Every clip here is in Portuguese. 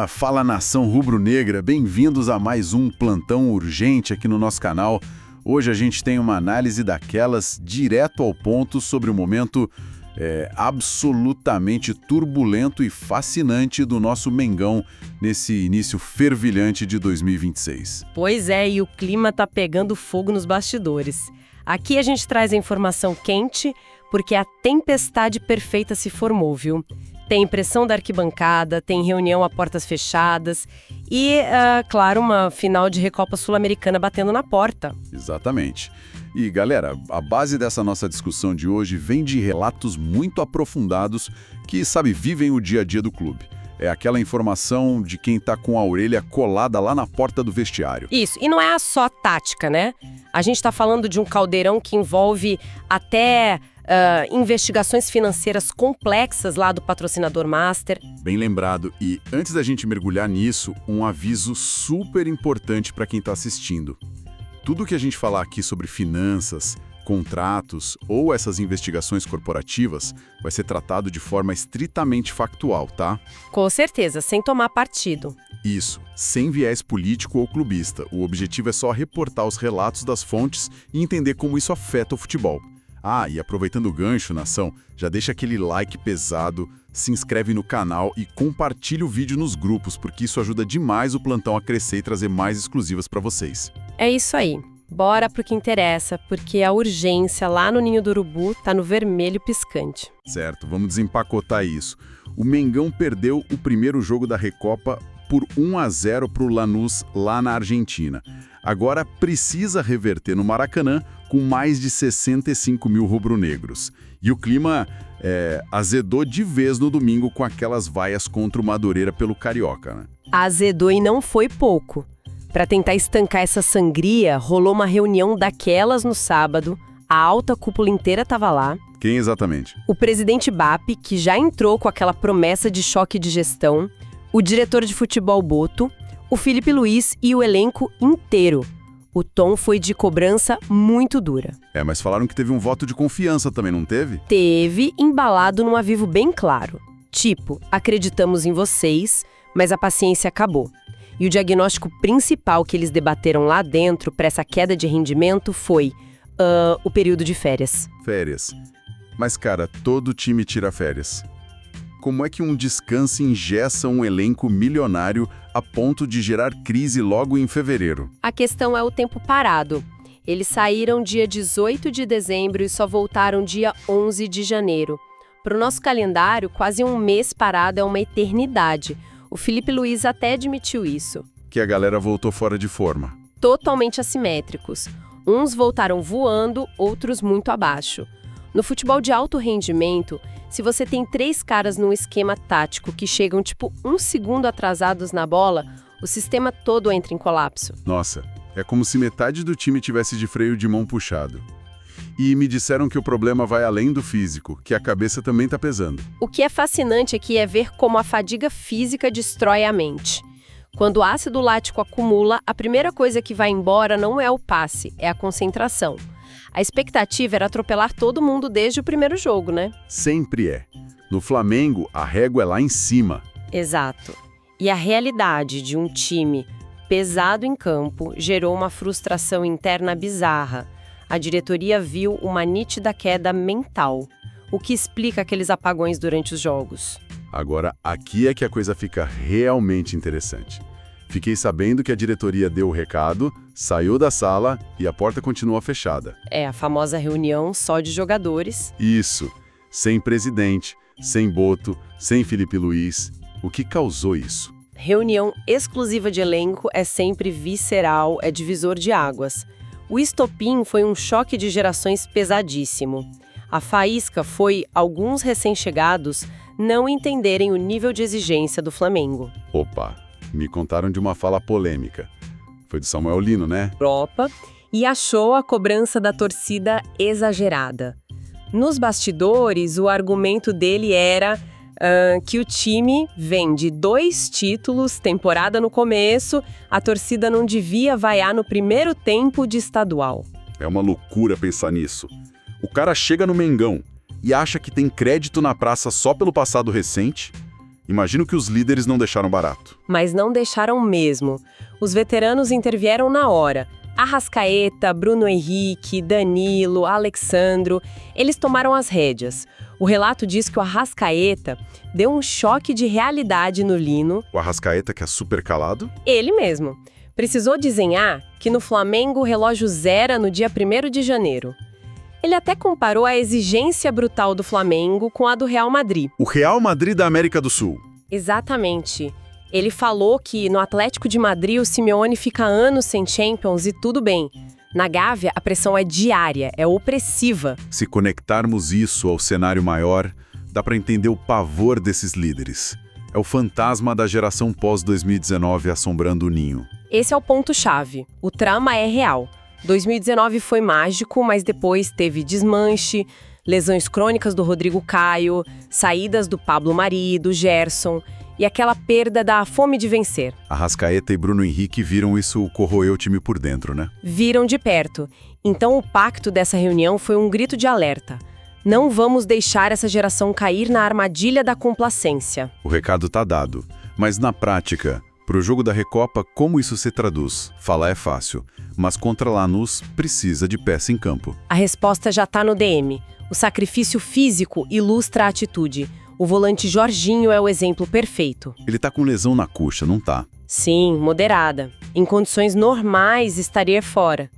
Fala nação rubro-negra, bem-vindos a mais um plantão urgente aqui no nosso canal. Hoje a gente tem uma análise daquelas direto ao ponto sobre o momento absolutamente turbulento e fascinante do nosso Mengão nesse início fervilhante de 2026. Pois é, e o clima tá pegando fogo nos bastidores. Aqui a gente traz a informação quente, porque a tempestade perfeita se formou, viu? Tem pressão da arquibancada, tem reunião a portas fechadas e, claro, uma final de Recopa Sul-Americana batendo na porta. Exatamente. E, galera, a base dessa nossa discussão de hoje vem de relatos muito aprofundados que, vivem o dia a dia do clube. É aquela informação de quem tá com a orelha colada lá na porta do vestiário. Isso, e não é só tática, né? A gente tá falando de um caldeirão que envolve até investigações financeiras complexas lá do patrocinador master. Bem lembrado. E antes da gente mergulhar nisso, um aviso super importante para quem está assistindo. Tudo que a gente falar aqui sobre finanças, contratos ou essas investigações corporativas vai ser tratado de forma estritamente factual, tá? Com certeza, sem tomar partido. Isso, sem viés político ou clubista. O objetivo é só reportar os relatos das fontes e entender como isso afeta o futebol. E aproveitando o gancho, nação, já deixa aquele like pesado, se inscreve no canal e compartilha o vídeo nos grupos, porque isso ajuda demais o plantão a crescer e trazer mais exclusivas para vocês. É isso aí. Bora pro que interessa, porque a urgência lá no Ninho do Urubu tá no vermelho piscante. Certo, vamos desempacotar isso. O Mengão perdeu o primeiro jogo da Recopa por 1-0 pro Lanús lá na Argentina. Agora precisa reverter no Maracanã com mais de 65 mil rubro-negros. E o clima azedou de vez no domingo com aquelas vaias contra o Madureira pelo Carioca, né? Azedou e não foi pouco. Para tentar estancar essa sangria, rolou uma reunião daquelas no sábado, a alta cúpula inteira estava lá. Quem exatamente? O presidente BAP, que já entrou com aquela promessa de choque de gestão, o diretor de futebol Boto, o Felipe Luiz e o elenco inteiro. O tom foi de cobrança muito dura. Mas falaram que teve um voto de confiança também, não teve? Teve, embalado num aviso bem claro. Tipo, acreditamos em vocês, mas a paciência acabou. E o diagnóstico principal que eles debateram lá dentro para essa queda de rendimento foi o período de férias. Férias. Mas, cara, todo time tira férias. Como é que um descanso engessa um elenco milionário a ponto de gerar crise logo em fevereiro? A questão é o tempo parado. Eles saíram dia 18 de dezembro e só voltaram dia 11 de janeiro. Para o nosso calendário, quase um mês parado é uma eternidade. O Felipe Luiz até admitiu isso. Que a galera voltou fora de forma. Totalmente assimétricos. Uns voltaram voando, outros muito abaixo. No futebol de alto rendimento, se você tem 3 caras num esquema tático que chegam tipo 1 segundo atrasados na bola, o sistema todo entra em colapso. Nossa, é como se metade do time tivesse de freio de mão puxado. E me disseram que o problema vai além do físico, que a cabeça também tá pesando. O que é fascinante aqui é ver como a fadiga física destrói a mente. Quando o ácido lático acumula, a primeira coisa que vai embora não é o passe, é a concentração. A expectativa era atropelar todo mundo desde o primeiro jogo, né? Sempre é. No Flamengo, a régua é lá em cima. Exato. E a realidade de um time pesado em campo gerou uma frustração interna bizarra. A diretoria viu uma nítida queda mental, o que explica aqueles apagões durante os jogos. Agora, aqui é que a coisa fica realmente interessante. Fiquei sabendo que a diretoria deu o recado, saiu da sala e a porta continua fechada. É a famosa reunião só de jogadores. Isso, sem presidente, sem Boto, sem Felipe Luiz. O que causou isso? Reunião exclusiva de elenco é sempre visceral, é divisor de águas. O estopim foi um choque de gerações pesadíssimo. A faísca foi alguns recém-chegados não entenderem o nível de exigência do Flamengo. Opa, me contaram de uma fala polêmica. Foi do Samuel Lino, né? Europa, e achou a cobrança da torcida exagerada. Nos bastidores, o argumento dele era que o time vem de 2 títulos, temporada no começo, a torcida não devia vaiar no primeiro tempo de estadual. É uma loucura pensar nisso. O cara chega no Mengão e acha que tem crédito na praça só pelo passado recente. Imagino que os líderes não deixaram barato. Mas não deixaram mesmo. Os veteranos intervieram na hora. Arrascaeta, Bruno Henrique, Danilo, Alexandro, eles tomaram as rédeas. O relato diz que o Arrascaeta deu um choque de realidade no Lino. O Arrascaeta, que é super calado? Ele mesmo. Precisou desenhar que no Flamengo o relógio zera no dia 1º de janeiro. Ele até comparou a exigência brutal do Flamengo com a do Real Madrid. O Real Madrid da América do Sul. Exatamente. Ele falou que no Atlético de Madrid o Simeone fica anos sem Champions e tudo bem. Na Gávea, a pressão é diária, é opressiva. Se conectarmos isso ao cenário maior, dá para entender o pavor desses líderes. É o fantasma da geração pós-2019 assombrando o ninho. Esse é o ponto-chave. O trama é real. 2019 foi mágico, mas depois teve desmanche, lesões crônicas do Rodrigo Caio, saídas do Pablo Mari, do Gerson e aquela perda da fome de vencer. Arrascaeta e Bruno Henrique viram isso corroer o time por dentro, né? Viram de perto. Então o pacto dessa reunião foi um grito de alerta. Não vamos deixar essa geração cair na armadilha da complacência. O recado tá dado. Mas na prática, pro jogo da Recopa, como isso se traduz? Falar é fácil, mas contra Lanús precisa de peça em campo. A resposta já tá no DM. O sacrifício físico ilustra a atitude. O volante Jorginho é o exemplo perfeito. Ele tá com lesão na coxa, não tá? Sim, moderada. Em condições normais estaria fora.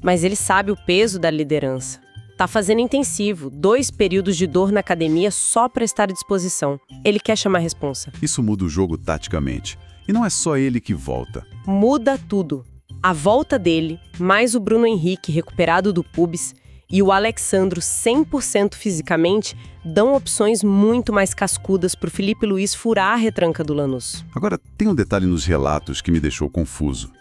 Mas ele sabe o peso da liderança. Tá fazendo intensivo, 2 períodos de dor na academia só para estar à disposição. Ele quer chamar a responsa. Isso muda o jogo taticamente. E não é só ele que volta. Muda tudo. A volta dele, mais o Bruno Henrique recuperado do pubis e o Alexandro 100% fisicamente, dão opções muito mais cascudas para o Felipe Luiz furar a retranca do Lanús. Agora, tem um detalhe nos relatos que me deixou confuso.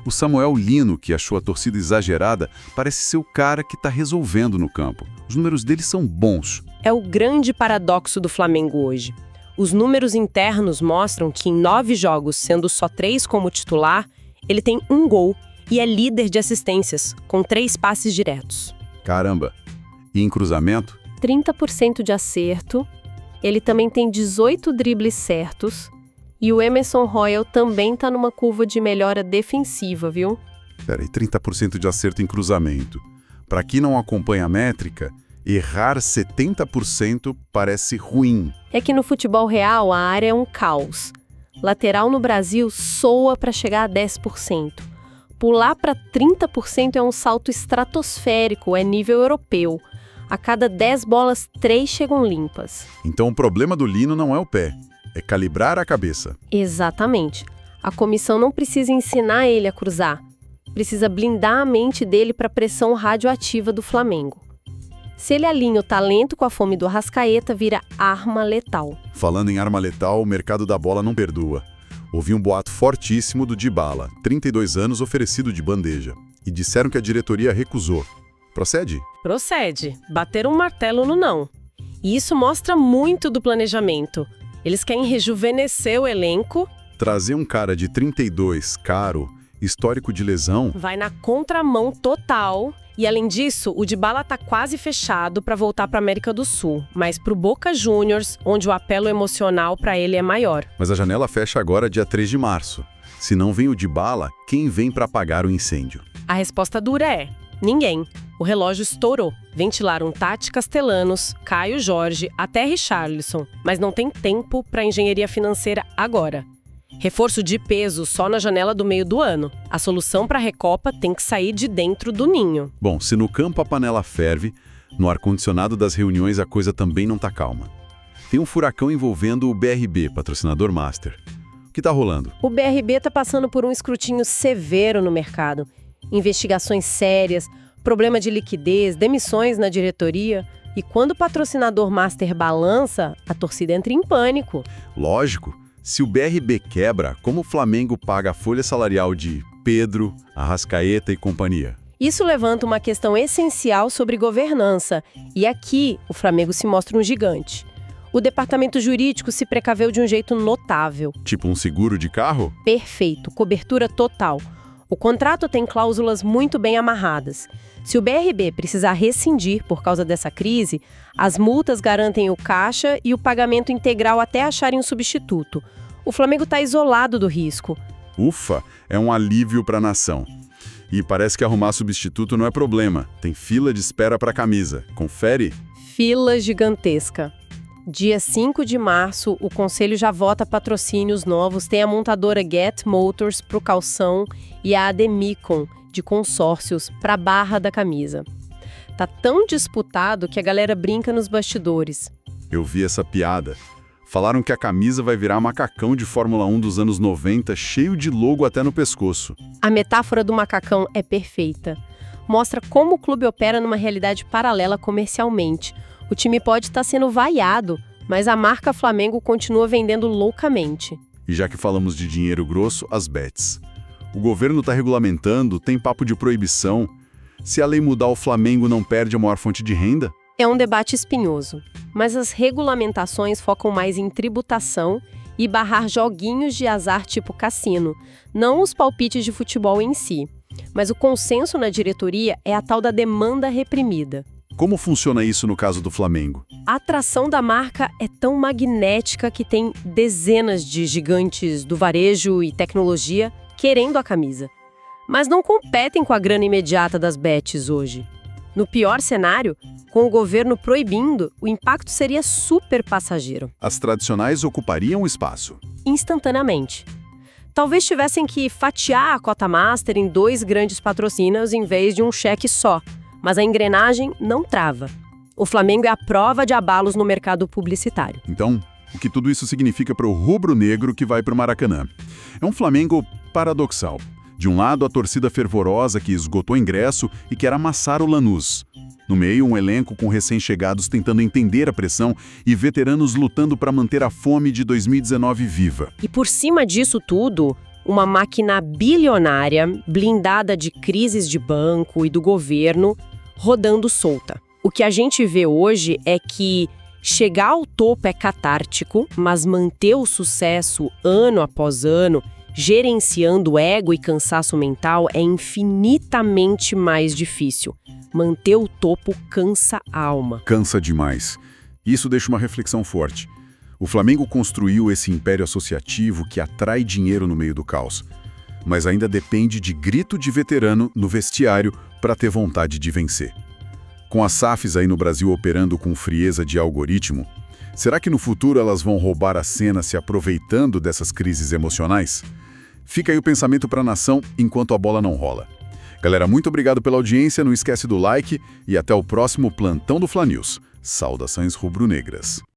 O Samuel Lino, que achou a torcida exagerada, parece ser o cara que está resolvendo no campo. Os números dele são bons. É o grande paradoxo do Flamengo hoje. Os números internos mostram que em 9 jogos, sendo só 3 como titular, ele tem 1 gol e é líder de assistências, com 3 passes diretos. Caramba! E em cruzamento? 30% de acerto, ele também tem 18 dribles certos e o Emerson Royal também tá numa curva de melhora defensiva, viu? Peraí, 30% de acerto em cruzamento. Para quem não acompanha a métrica, errar 70% parece ruim. É que no futebol real a área é um caos. Lateral no Brasil soa para chegar a 10%. Pular para 30% é um salto estratosférico, é nível europeu. A cada 10 bolas, 3 chegam limpas. Então o problema do Lino não é o pé, é calibrar a cabeça. Exatamente. A comissão não precisa ensinar ele a cruzar. Precisa blindar a mente dele para a pressão radioativa do Flamengo. Se ele alinha o talento com a fome do Arrascaeta, vira arma letal. Falando em arma letal, o mercado da bola não perdoa. Ouvi um boato fortíssimo do Dybala, 32 anos, oferecido de bandeja. E disseram que a diretoria recusou. Procede? Procede. Bateram um martelo no não. E isso mostra muito do planejamento. Eles querem rejuvenescer o elenco. Trazer um cara de 32, caro, histórico de lesão... Vai na contramão total. E além disso, o Dybala tá quase fechado para voltar para América do Sul, mas pro Boca Juniors, onde o apelo emocional para ele é maior. Mas a janela fecha agora dia 3 de março. Se não vem o Dybala, quem vem para apagar o incêndio? A resposta dura é: ninguém. O relógio estourou. Ventilaram Tati Castellanos, Caio Jorge, até Richarlison, mas não tem tempo para engenharia financeira agora. Reforço de peso só na janela do meio do ano. A solução para a Recopa tem que sair de dentro do ninho. Bom, se no campo a panela ferve, no ar-condicionado das reuniões a coisa também não tá calma. Tem um furacão envolvendo o BRB, patrocinador master. O que tá rolando? O BRB tá passando por um escrutínio severo no mercado. Investigações sérias, problema de liquidez, demissões na diretoria. E quando o patrocinador master balança, a torcida entra em pânico. Lógico. Se o BRB quebra, como o Flamengo paga a folha salarial de Pedro, Arrascaeta e companhia? Isso levanta uma questão essencial sobre governança. E aqui, o Flamengo se mostra um gigante. O departamento jurídico se precaveu de um jeito notável. Tipo um seguro de carro? Perfeito, cobertura total. O contrato tem cláusulas muito bem amarradas. Se o BRB precisar rescindir por causa dessa crise, as multas garantem o caixa e o pagamento integral até acharem um substituto. O Flamengo está isolado do risco. Ufa, é um alívio para a nação. E parece que arrumar substituto não é problema. Tem fila de espera para a camisa. Confere? Fila gigantesca. Dia 5 de março, o Conselho já vota patrocínios novos. Tem a montadora Get Motors para o calção e a Ademicon, de consórcios, para a barra da camisa. Tá tão disputado que a galera brinca nos bastidores. Eu vi essa piada. Falaram que a camisa vai virar macacão de Fórmula 1 dos anos 90, cheio de logo até no pescoço. A metáfora do macacão é perfeita. Mostra como o clube opera numa realidade paralela comercialmente. O time pode estar sendo vaiado, mas a marca Flamengo continua vendendo loucamente. E já que falamos de dinheiro grosso, as bets. O governo está regulamentando, tem papo de proibição. Se a lei mudar, o Flamengo não perde a maior fonte de renda? É um debate espinhoso, mas as regulamentações focam mais em tributação e barrar joguinhos de azar tipo cassino, não os palpites de futebol em si. Mas o consenso na diretoria é a tal da demanda reprimida. Como funciona isso no caso do Flamengo? A atração da marca é tão magnética que tem dezenas de gigantes do varejo e tecnologia querendo a camisa. Mas não competem com a grana imediata das bets hoje. No pior cenário, com o governo proibindo, o impacto seria super passageiro. As tradicionais ocupariam o espaço. Instantaneamente. Talvez tivessem que fatiar a cota master em 2 grandes patrocínios em vez de um cheque só, mas a engrenagem não trava. O Flamengo é a prova de abalos no mercado publicitário. Então, o que tudo isso significa para o rubro-negro que vai para o Maracanã? É um Flamengo paradoxal. De um lado, a torcida fervorosa que esgotou ingresso e quer amassar o Lanús. No meio, um elenco com recém-chegados tentando entender a pressão e veteranos lutando para manter a fome de 2019 viva. E por cima disso tudo, uma máquina bilionária, blindada de crises de banco e do governo, rodando solta. O que a gente vê hoje é que chegar ao topo é catártico, mas manter o sucesso ano após ano, gerenciando ego e cansaço mental, é infinitamente mais difícil. Manter o topo cansa a alma. Cansa demais. Isso deixa uma reflexão forte. O Flamengo construiu esse império associativo que atrai dinheiro no meio do caos, mas ainda depende de grito de veterano no vestiário para ter vontade de vencer. Com as SAFs aí no Brasil operando com frieza de algoritmo, será que no futuro elas vão roubar a cena se aproveitando dessas crises emocionais? Fica aí o pensamento para a nação enquanto a bola não rola. Galera, muito obrigado pela audiência, não esquece do like e até o próximo Plantão do Fla News. Saudações rubro-negras.